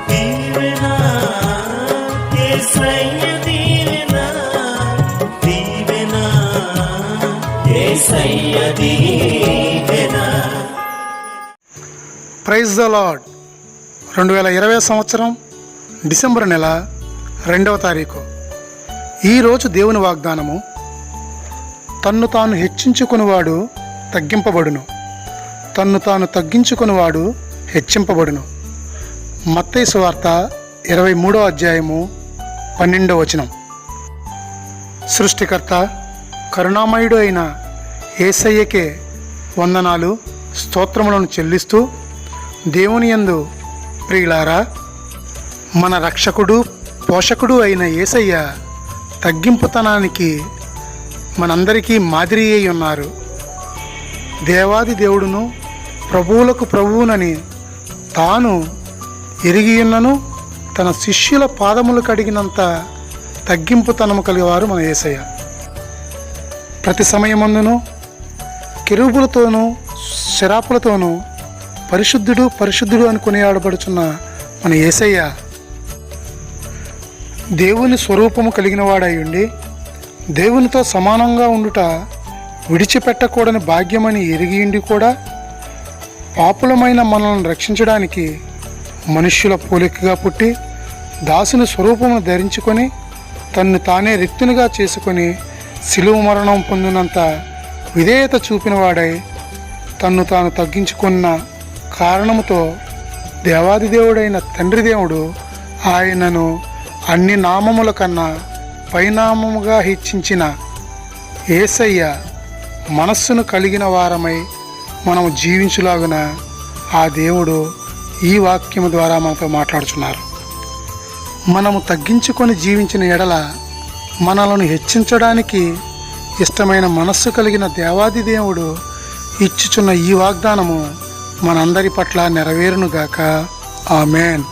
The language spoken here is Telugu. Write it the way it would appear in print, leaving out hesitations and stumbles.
దీవెన యేసయ్య దీవెన దీవెన యేసయ్య దీవెన. Praise the Lord. 2020 సంవత్సరం డిసెంబర్ నెల 2వ తారీఖు. ఈరోజు దేవుని వాగ్దానము, తన్ను తాను హెచ్చించుకునివాడు తగ్గింపబడును, తన్ను తాను తగ్గించుకునివాడు హెచ్చింపబడును. మత్తయి సువార్త 23వ అధ్యాయము 12వ వచనం. సృష్టికర్త కరుణామయుడు అయిన యేసయ్యకే వందనాలు స్తోత్రములను చెల్లిస్తూ, దేవుని యందు ప్రియులారా, మన రక్షకుడు పోషకుడు అయిన యేసయ్య తగ్గింపుతనానికి మనందరికీ మాదిరి అయి ఉన్నారు. దేవాది దేవుడును ప్రభువులకు ప్రభువునని తాను ఎరిగియున్నను తన శిష్యుల పాదములు కడిగినంత తగ్గింపుతనము కలిగేవారు మన యేసయ్య. ప్రతి సమయమందును కెరూబులతోనూ శరాపులతోనూ పరిశుద్ధుడు పరిశుద్ధుడు అని కొనియాడబడుచున్న మన యేసయ్య దేవుని స్వరూపము కలిగిన వాడై ఉండి దేవునితో సమానంగా ఉండుట విడిచిపెట్టకూడని భాగ్యమని ఎరిగియుండి కూడా పాపులమైన మనల్ని రక్షించడానికి మనుష్యుల పోలికగా పుట్టి దాసుని స్వరూపమును ధరించుకొని తన్ను తానే రిక్తునిగా చేసుకొని శిలువ మరణం పొందినంత విధేయత చూపిన వాడై తన్ను తాను తగ్గించుకున్న కారణముతో దేవాది దేవుడైన తండ్రి దేవుడు ఆయనను అన్ని నామముల కన్నా పైనామముగా హెచ్చించిన యేసయ్య మనస్సును కలిగిన వారమై మనము జీవించులాగున ఆ దేవుడు ఈ వాక్యము ద్వారా మనతో మాట్లాడుచున్నారు. మనము తగ్గించుకొని జీవించిన ఎడల మనలను హెచ్చించడానికి ఇష్టమైన మనస్సు కలిగిన దేవాది దేవుడు ఇచ్చుచున్న ఈ వాగ్దానము మనందరి పట్ల నెరవేరునుగాక. ఆమేన్.